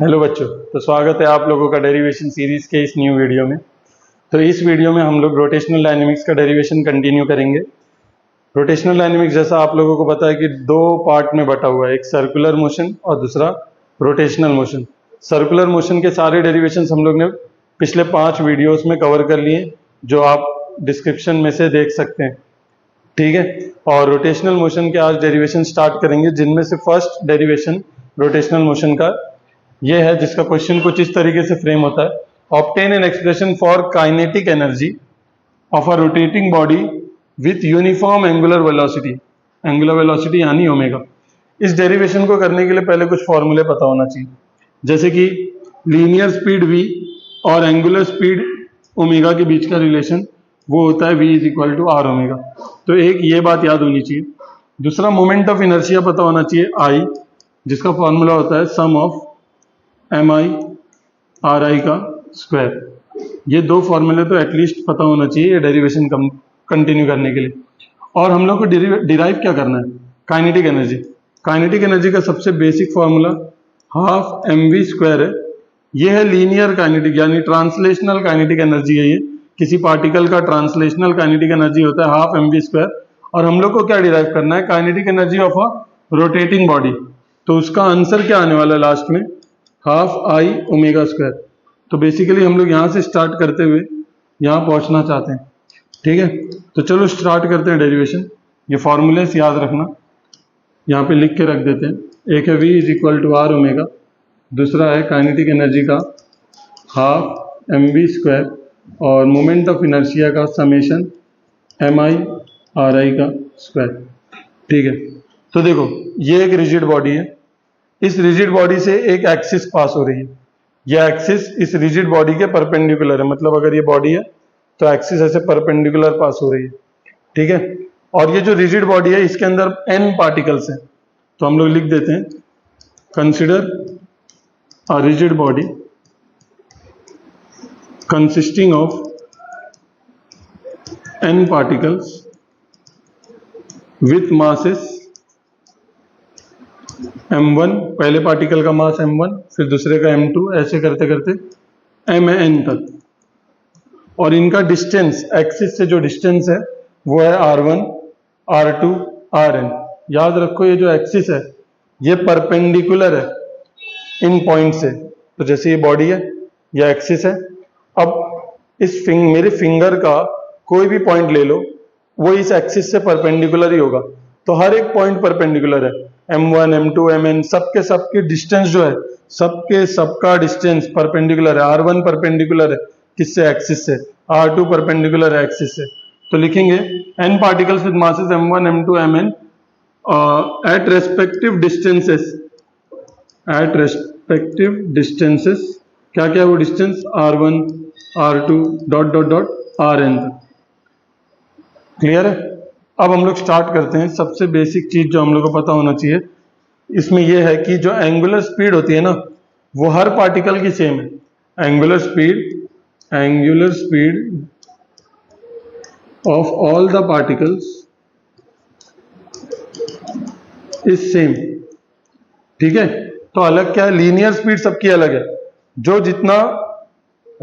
Hello बच्चों, तो स्वागत है आप लोगों का डेरिवेशन सीरीज के इस न्यू वीडियो में। तो इस वीडियो में हम लोग रोटेशनल डायनेमिक्स का डेरिवेशन कंटिन्यू करेंगे। रोटेशनल डायनेमिक्स जैसा आप लोगों को पता है कि दो पार्ट में बटा हुआ है, एक सर्कुलर मोशन और दूसरा रोटेशनल मोशन। सर्कुलर मोशन के सारे डेरिवेशंस हम लोग ने पिछले 5 वीडियोस में कवर कर लिए, जो आप डिस्क्रिप्शन में से देख सकते हैं, ठीक है। और रोटेशनल मोशन के आज डेरिवेशन स्टार्ट करेंगे, जिनमें से फर्स्ट डेरिवेशन रोटेशनल मोशन का ये है, जिसका क्वेश्चन कुछ इस तरीके से फ्रेम होता है। Obtain an expression for kinetic energy of a rotating body with uniform angular velocity यानी ओमेगा। इस डेरिवेशन को करने के लिए पहले कुछ फॉर्मूले पता होना चाहिए, जैसे कि लीनियर स्पीड v और एंगुलर स्पीड ओमेगा के बीच का रिलेशन वो होता है v is equal to r omega. तो एक ये बात याद होनी चाहिए। दूसरा, मोमेंट ऑफ इनर्शिया पता होना चाहिए I, जिसका फॉर्मूला होता है सम ऑफ mi r i का स्क्वायर। ये दो फॉर्मूले तो एटलीस्ट पता होना चाहिए ये डेरिवेशन कंटिन्यू करने के लिए। और हम लोग को डिराइव क्या करना है? Kinetic energy. काइनेटिक एनर्जी का सबसे basic formula half mv square है। ये है लीनियर काइनेटिक यानी ट्रांसलेशनल काइनेटिक एनर्जी है। ये किसी पार्टिकल का ट्रांसलेशनल काइनेटिक एनर्जी होता है हाफ mv स्क्वायर। और हम लोग को क्या डिराइव करना है? Kinetic energy of a rotating body. तो उसका आंसर क्या आने वाला है लास्ट में? Half I omega square. तो बेसिकली हम लोग यहाँ से स्टार्ट करते हुए यहाँ पहुँचना चाहते हैं, ठीक है। तो चलो स्टार्ट करते हैं डेरिवेशन। ये फॉर्मूलेस याद रखना, यहाँ पे लिख के रख देते हैं। एक है v is equal to r omega, दूसरा है काइनेटिक एनर्जी का हाफ mv स्क्वायर और मोमेंट ऑफ इनर्शिया का समेशन mi r i का स्क्वायर, ठीक है। तो देखो, ये एक रिजिड बॉडी है। इस रिजिड बॉडी से एक एक्सिस पास हो रही है। यह एक्सिस इस रिजिड बॉडी के परपेंडिकुलर है, मतलब अगर ये बॉडी है तो एक्सिस ऐसे परपेंडिकुलर पास हो रही है, ठीक है। और ये जो रिजिड बॉडी है इसके अंदर n पार्टिकल्स हैं, तो हम लोग लिख देते हैं consider a rigid body consisting of n particles with masses m1, पहले पार्टिकल का मास m1, फिर दूसरे का m2, ऐसे करते करते mn तक। और इनका डिस्टेंस, एक्सिस से जो डिस्टेंस है वो है r1, r2, rn। याद रखो, ये जो एक्सिस है ये परपेंडिकुलर है इन पॉइंट से। तो जैसे ये बॉडी है, ये एक्सिस है। अब इस मेरे फिंगर का कोई भी पॉइंट ले लो, वो इस एक्सिस से परपेंडिकुलर ही होगा। तो हर एक पॉइंट परपेंडिकुलर है। m1, m2, mn सबके सबके डिस्टेंस जो है, सबका डिस्टेंस परपेंडिकुलर है। r1 परपेंडिकुलर है किससे? एक्सिस से। r2 परपेंडिकुलर है एक्सिस से। तो लिखेंगे n particles with masses m1, m2, mn at respective distances. क्या क्या वो distance? r1, r2 dot dot dot rn तक। क्लियर है? अब हम लोग स्टार्ट करते हैं। सबसे बेसिक चीज जो हम लोग को पता होना चाहिए इसमें यह है कि जो एंगुलर स्पीड होती है ना, वो हर पार्टिकल की सेम है। Angular speed of all the particles is same, ठीक है। तो अलग क्या है? लीनियर स्पीड सबकी अलग है। जो जितना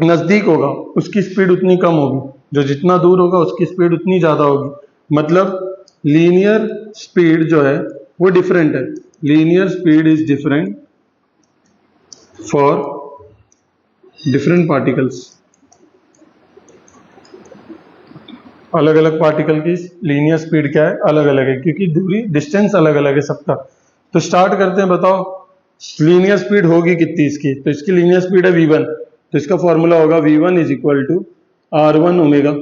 नजदीक होगा उसकी स्पीड उतनी कम होगी, जो जितना दूर होगा उसकी स्पीड उतनी ज्यादा होगी। मतलब लीनियर स्पीड जो है वो डिफरेंट है। Linear speed is different for different particles. अलग अलग पार्टिकल की लीनियर स्पीड क्या है? अलग अलग है, क्योंकि दूरी, डिस्टेंस अलग अलग है सबका। तो स्टार्ट करते हैं। बताओ लीनियर स्पीड होगी कितनी इसकी? तो इसकी लीनियर स्पीड है v1, तो इसका फॉर्मूला होगा v1 is equal to r1 omega.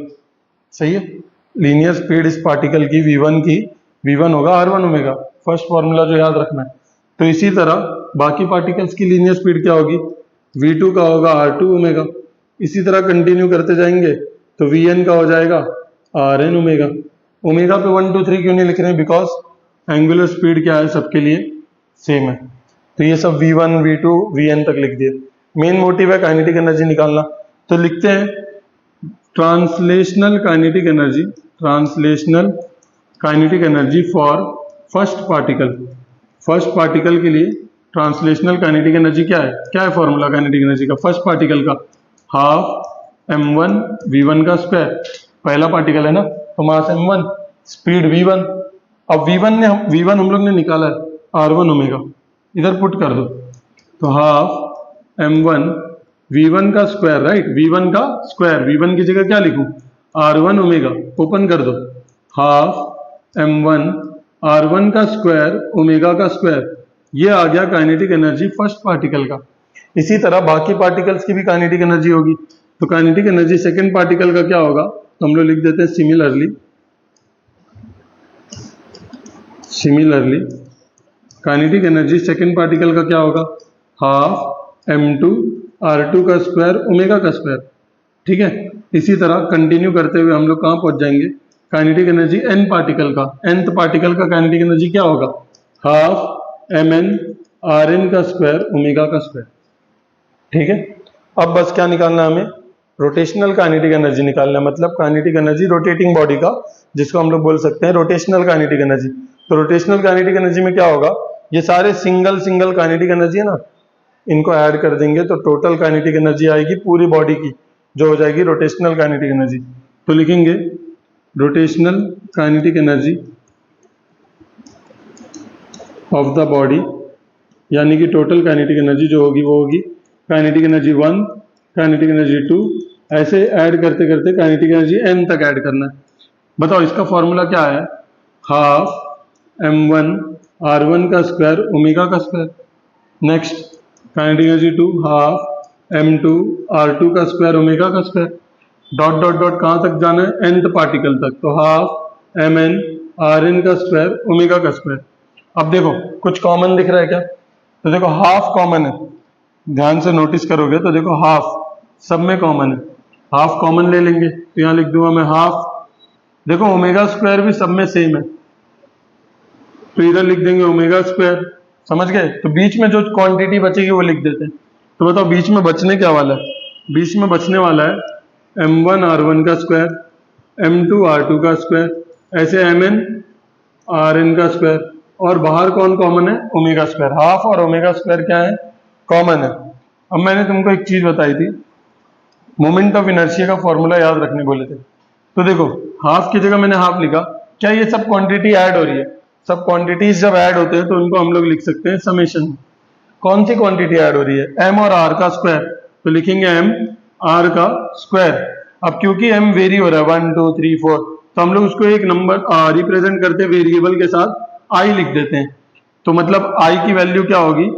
सही है। लीनियर स्पीड इस पार्टिकल की v1 होगा r1 ओमेगा, फर्स्ट फॉर्मूला जो याद रखना है। तो इसी तरह बाकी पार्टिकल्स की लीनियर स्पीड क्या होगी? v2 का होगा r2 ओमेगा। इसी तरह कंटिन्यू करते जाएंगे तो vn का हो जाएगा rn ओमेगा। ओमेगा पे 1 2 3 क्यों नहीं लिख रहे हैं? बिकॉज एंगुलर स्पीड क्या है? सबके लिए सेम है। तो ये सब v1, v2, vn तक लिख दिए। मेन मोटिव है काइनेटिक एनर्जी निकालना। तो लिखते हैं translational kinetic energy for first particle के लिए ट्रांसलेशनल काइनेटिक एनर्जी क्या है फॉर्मूला काइनेटिक एनर्जी का? फर्स्ट पार्टिकल का हाफ m1 v1 का स्क्वायर, पहला पार्टिकल है ना, तो मास m1, स्पीड v1। अब v1 हम लोग ने निकाला है r1 ओमेगा, इधर पुट कर दो, तो हाफ m1 v1 का स्क्वायर, राइट, v1 का स्क्वायर, v1 की जगह क्या लिखूं? r1 ओमेगा, ओपन कर दो, हाफ m1 r1 का स्क्वायर ओमेगा का स्क्वायर, ये आ गया काइनेटिक एनर्जी फर्स्ट पार्टिकल का। इसी तरह बाकी पार्टिकल्स की भी काइनेटिक एनर्जी होगी, तो काइनेटिक एनर्जी सेकेंड पार्टिकल का क्या होगा? तो हम लोग लिख देते हैं similarly kinetic energy second particle का क्या होगा? हाफ m2 r2 का स्क्वायर ओमेगा का स्क्वायर, ठीक है। इसी तरह कंटिन्यू करते हुए हम लोग कहाँ पहुंच जाएंगे? काइनेटिक एनर्जी n पार्टिकल का, nth पार्टिकल का काइनेटिक एनर्जी क्या होगा? हाफ mn rn का स्क्वायर ओमेगा का स्क्वायर, ठीक है। अब बस क्या निकालना है हमें? रोटेशनल काइनेटिक एनर्जी निकालना है, मतलब काइनेटिक एनर्जी रोटेटिंग बॉडी का, जिसको हम लोग बोल सकते हैं रोटेशनल काइनेटिक एनर्जी। तो रोटेशनल काइनेटिक एनर्जी में क्या होगा? ये सारे सिंगल काइनेटिक एनर्जी है ना, इनको ऐड कर देंगे तो टोटल काइनेटिक एनर्जी आएगी पूरी बॉडी की, जो हो जाएगी रोटेशनल काइनेटिक एनर्जी। तो लिखेंगे rotational kinetic energy of the body, यानी कि टोटल काइनेटिक एनर्जी जो होगी वो होगी काइनेटिक एनर्जी 1, काइनेटिक एनर्जी 2, ऐसे ऐड करते करते काइनेटिक एनर्जी n तक ऐड करना है। बताओ इसका फॉर्मूला क्या है? हाफ m1 r1 का स्क्वायर ओमेगा का square, next kinetic energy 2 half m2 r2 का स्क्वायर ओमेगा का स्क्वायर, डॉट डॉट डॉट कहाँ तक जाना है? nth पार्टिकल तक, तो हाफ mn rn का स्क्वायर ओमेगा का स्क्वायर। अब देखो कुछ कॉमन दिख रहा है क्या? तो देखो हाफ कॉमन है, ध्यान से नोटिस करोगे तो देखो हाफ सब में कॉमन है, हाफ कॉमन ले लेंगे तो यहाँ लिख दूंगा मैं हाफ। देखो ओमेगा स्क्वायर भी सब में सेम है, तो इधर लिख देंगे ओमेगा स्क्वायर, समझ गए? तो बीच में जो क्वांटिटी बचेगी वो लिख देते हैं। तो बताओ बीच में बचने क्या वाला है? बीच में बचने वाला है m1 r1 का स्क्वायर, m2 r2 का स्क्वायर, ऐसे mn rn का स्क्वायर, और बाहर कौन कॉमन है? Omega square. हाफ और ओमेगा स्क्वायर क्या है? कॉमन है। अब मैंने तुमको एक चीज बताई थी, मोमेंट ऑफ इनर्शिया का फॉर्मूला याद रखने बोले थे, तो देखो हाफ की जगह मैंने हाफ लिखा, क्या ये सब क्वांटिटी ऐड हो रही है? सब क्वांटिटीज जब ऐड होते हैं तो उनको हम लोग लिख सकते हैं समेशन। कौन सी क्वांटिटी ऐड हो रही है? m और r का स्क्वायर, तो लिखेंगे m r का स्क्वायर। अब क्योंकि m वेरी हो रहा है 1 2 3 4, तो हम लोग उसको एक नंबर रिप्रेजेंट करते वेरिएबल के साथ i लिख देते हैं, तो मतलब i की वैल्यू क्या होगी?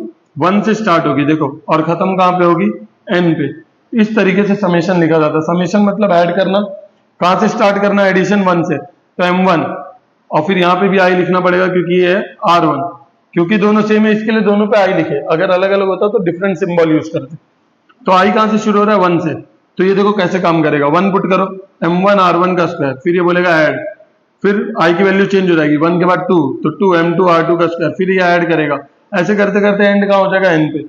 1 से स्टार्ट होगी देखो, और खत्म कहाँ पे होगी? n पे। इस तरीके से समेशन लिखा जाता है। समेशन मतलब ऐड करना, कहाँ से स्टार्ट करना? एडिशन 1 से, तो m1, और फिर यहाँ पे भी i लिखना पड़ेगा क्योंकि ये है r1, क्योंकि दोनों सेम है इसके लिए दोनों पे i लिखे, अगर अलग अलग होता तो डिफरेंट सिंबल यूज करते। तो i कहाँ से शुरू हो रहा है? 1 से, तो ये देखो कैसे काम करेगा, 1 पुट करो, m1 r1 का स्क्वायर, फिर ये बोलेगा ऐड, फिर i की वैल्यू चेंज हो जाएगी, 1 के बाद 2, तो 2 m2 r2 का स्क्वायर, फिर ये ऐड करेगा, ऐसे करते करते एंड कहाँ हो जाएगा? n पे।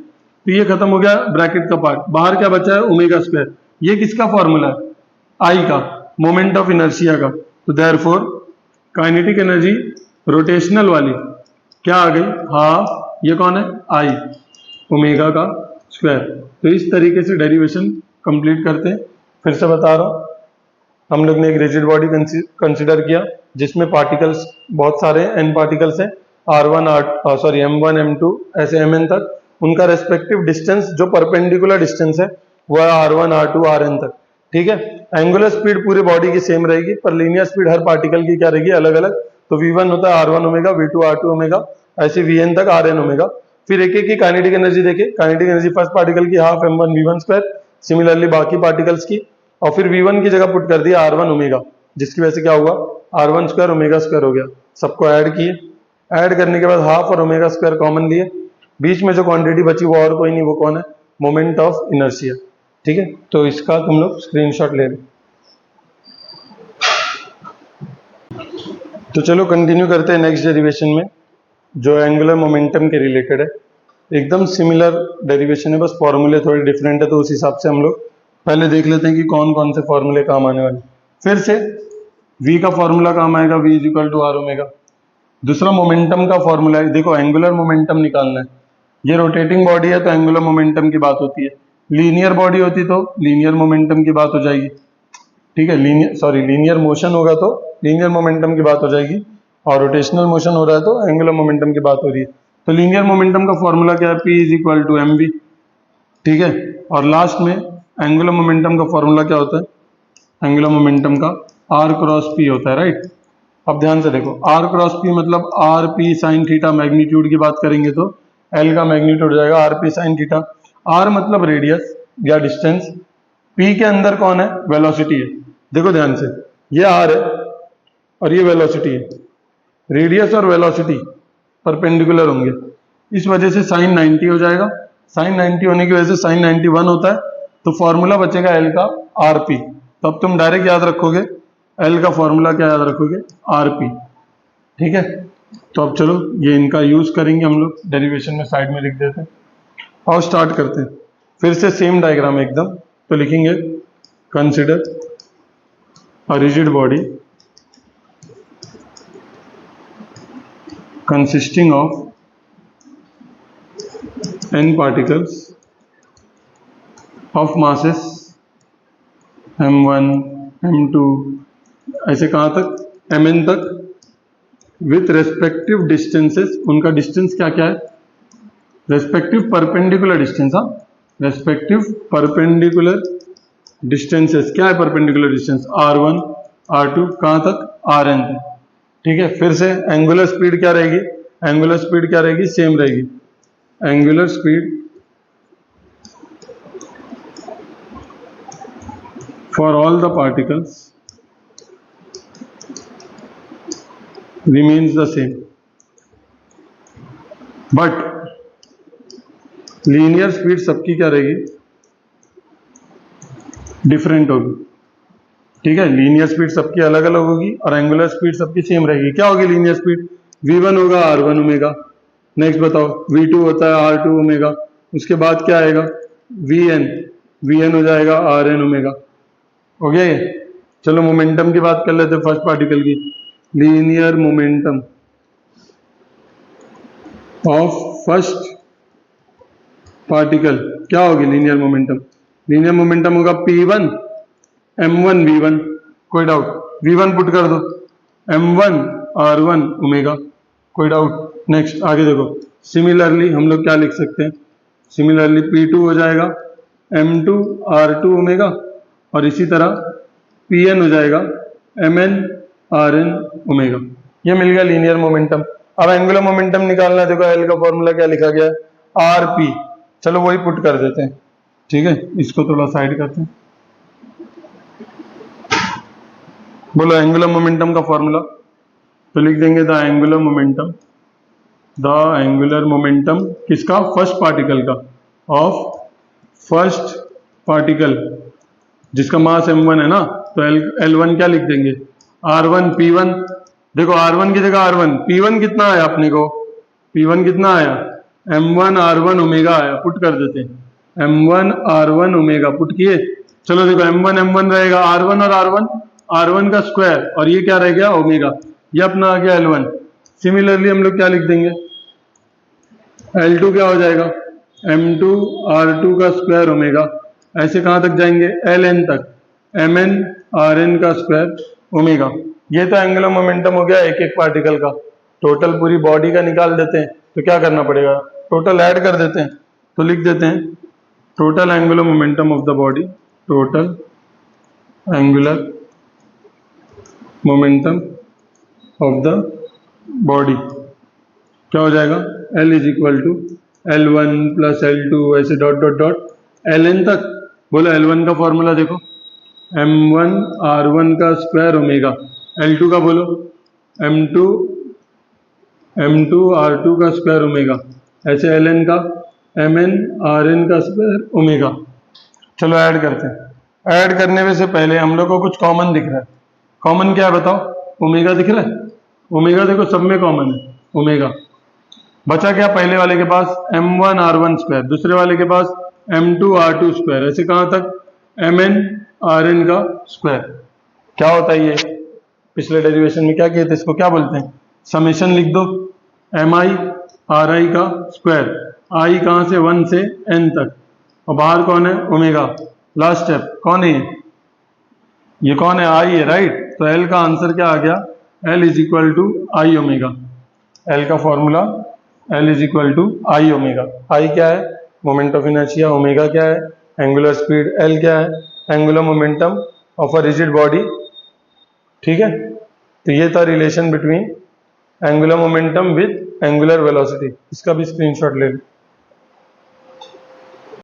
तो ये खत्म हो गया ब्रैकेट का पार्ट, बाहर क्या बचा है? Omega square. ये किसका फॉर्मूला है? i का, मोमेंट ऑफ इनर्शिया का। तो देयरफॉर काइनेटिक एनर्जी रोटेशनल वाली क्या आ गई? हाफ, ये कौन है? i, ओमेगा का स्क्वायर। तो इस तरीके से डेरिवेशन कंप्लीट करते हैं। फिर से बता रहा हूँ, हम लोग ने एक रिजिड बॉडी कंसिडर किया जिसमें पार्टिकल्स बहुत सारे n पार्टिकल्स हैं, m1 m2 ऐसे mn तक, उनका रेस्पेक्टिव डिस्टेंस जो परपेंडिकुलर डिस्टेंस है वो है r1 r2 rn तक, ठीक है। एंगुलर स्पीड पूरी बॉडी की सेम रहेगी, पर लीनियर स्पीड हर पार्टिकल की क्या रहेगी? अलग अलग। तो v1 होता है r1 omega, v2 r2 omega, ऐसे vn तक rn ओमेगा। फिर एक एक की काइनेटिक एनर्जी देखे, काइनेटिक एनर्जी फर्स्ट पार्टिकल की half m1 v1 square, similarly बाकी पार्टिकल्स की, और फिर v1 की जगह पुट कर दिया r1 ओमेगा, जिसकी वजह से क्या हुआ? r1 स्क्वायर ओमेगा स्क्वायर हो गया। सबको ऐड किए, ऐड करने के बाद हाफ और ओमेगा स्क्वायर कॉमन लिए, बीच में जो क्वांटिटी बची वो और कोई नहीं, वो कौन है? मोमेंट ऑफ इनर्शिया, ठीक है। तो इसका तुम लोग स्क्रीनशॉट ले लो। तो चलो कंटिन्यू करते हैं नेक्स्ट डेरिवेशन में, जो एंगुलर मोमेंटम के रिलेटेड है। एकदम सिमिलर डेरिवेशन है, बस फॉर्मूले थोड़े डिफरेंट है, तो उस हिसाब से हम लोग पहले देख लेते हैं कि कौन कौन से फॉर्मूले काम आने वाले। फिर से v का फॉर्मूला काम आएगा, v is equal to r omega. दूसरा मोमेंटम का फॉर्मूला है, देखो एंगुलर मोमेंटम निकालना है, ये रोटेटिंग बॉडी है तो एंगुलर मोमेंटम की बात होती है, लीनियर बॉडी होती तो लीनियर मोमेंटम की बात हो जाएगी, ठीक है। लीनियर मोशन होगा तो लीनियर मोमेंटम की बात हो जाएगी, और रोटेशनल मोशन हो रहा है तो एंगुलर मोमेंटम की बात हो रही है। तो लीनियर मोमेंटम का फॉर्मूला क्या है, P = mv, ठीक है। और लास्ट में एंगुलर मोमेंटम का फॉर्मूला क्या होता है, एंगुलर मोमेंटम का r क्रॉस p होता है, राइट। अब ध्यान से देखो, r क्रॉस p मतलब r p sin theta, magnitude की बात करेंगे तो l का मैग्नीट्यूड हो जाएगा r p sin theta. r मतलब रेडियस या डिस्टेंस, p के अंदर कौन है, वेलोसिटी है। देखो ध्यान से, ये r है और ये वेलोसिटी है, रेडियस और वेलोसिटी परपेंडिकुलर होंगे, इस वजह से sin 90 हो जाएगा। sin 90 होने की वजह से sin 91 होता है, तो फॉर्मूला बचेगा L का RP। तो अब तुम डायरेक्ट याद रखोगे L का फॉर्मूला क्या याद रखोगे, RP, ठीक है। तो अब चलो ये इनका यूज करेंगे हम लोग, डेरिवेशन में साइड में लिख देते हैं और स्टार्ट करते हैं। फिर से सेम डायग्राम है एकदम, तो लिखेंगे consider a rigid body consisting of n particles of masses m1, m2 ऐसे कहाँ तक, mn तक, with respective distances, उनका डिस्टेंस क्या क्या है, रेस्पेक्टिव परपेंडिकुलर डिस्टेंस, हाँ, रेस्पेक्टिव परपेंडिकुलर डिस्टेंसेस, क्या है परपेंडिकुलर डिस्टेंस, r1, r2, कहाँ तक, rn तक, ठीक है। फिर से एंगुलर स्पीड क्या रहेगी, एंगुलर स्पीड क्या रहेगी, सेम रहेगी, angular speed for all the particles remains the same, but linear speed सबकी क्या रहेगी, डिफरेंट होगी, ठीक है। लीनियर स्पीड सबकी अलग अलग होगी और एंगुलर स्पीड सबकी सेम रहेगी। क्या होगी लीनियर स्पीड, v1 होगा r1 ओमेगा, नेक्स्ट बताओ v2 होता है r2 ओमेगा, उसके बाद क्या आएगा vn हो जाएगा rn ओमेगा, हो गया ये। चलो मोमेंटम की बात कर लेते हैं फर्स्ट पार्टिकल की, linear momentum of first particle क्या होगी, लीनियर मोमेंटम होगा p1 m1 v1, कोई डाउट, v1 पुट कर दो, m1 r1 ओमेगा, कोई डाउट। नेक्स्ट आगे देखो, सिमिलरली हम लोग क्या लिख सकते हैं, सिमिलरली p2 हो जाएगा m2 r2 ओमेगा, और इसी तरह pn हो जाएगा mn rn ओमेगा। ये मिल गया लीनियर मोमेंटम। अब एंगुलर मोमेंटम निकालना है, देखो L का फॉर्मूला क्या लिखा गया है, rp, चलो वही पुट कर देते हैं, ठीक है। इसको थोड़ा साइड करते हैं, बोलो एंगुलर मोमेंटम का फॉर्मूला, तो लिख देंगे द एंगुलर मोमेंटम किसका, फर्स्ट पार्टिकल का, ऑफ फर्स्ट पार्टिकल जिसका मास m1 है ना, तो L1 क्या लिख देंगे, r1 p1, देखो r1 की जगह r1, p1 कितना आया अपने को, p1 कितना आया, m1 r1 ओमेगा आया, पुट कर देते हैं, m1 r1 ओमेगा पुट किए। चलो देखो m1 रहेगा, r1 का स्क्वायर, और ये क्या रह गया, ओमेगा, ये अपना आ गया L1। सिमिलरली हम लोग क्या लिख देंगे, L2 क्या हो जाएगा, m2 r2 का स्क्वायर ओमेगा, ऐसे कहाँ तक जाएंगे, Ln तक, mn rn का स्क्वायर ओमेगा। ये तो एंगुलर मोमेंटम हो गया एक एक पार्टिकल का। टोटल पूरी बॉडी का निकाल देते हैं, तो क्या करना पड़ेगा, टोटल ऐड कर देते हैं, तो लिख देते हैं total angular momentum of the body, total angular momentum of the body क्या हो जाएगा, L = L1 + L2 ऐसे डॉट डॉट डॉट Ln तक। बोलो L1 का फॉर्मूला देखो, m1 r1 का स्क्वायर ओमेगा, L2 का बोलो m2 r2 का स्क्वायर ओमेगा, ऐसे Ln का mn rn का स्क्वायर ओमेगा। चलो ऐड करते हैं। ऐड करने में से पहले हम लोग को कुछ कॉमन दिख रहा है, कॉमन क्या है बताओ, ओमेगा दिख रहा है, ओमेगा देखो सब में कॉमन है ओमेगा। बचा क्या पहले वाले के पास, m1 r1 स्क्वायर, दूसरे वाले के पास m2 r2 स्क्वायर, ऐसे कहाँ तक, mn rn का स्क्वायर। क्या होता है ये, पिछले डेरिवेशन में क्या किए थे, इसको क्या बोलते हैं, समेशन लिख दो, mi ri का स्क्वायर, आई कहाँ से 1 से n तक, और बाहर कौन है ओमेगा। लास्ट स्टेप कौन है ये कौन है आई है राइट। तो एल का आंसर क्या आ गया, L is equal to I omega. L का formula L is equal to I omega. I क्या है मोमेंट ऑफ इनर्शिया, ओमेगा क्या है एंगुलर स्पीड, एल क्या है angular momentum of a rigid body. ठीक है, तो ये था relation between angular momentum with angular velocity. इसका भी स्क्रीनशॉट ले लो।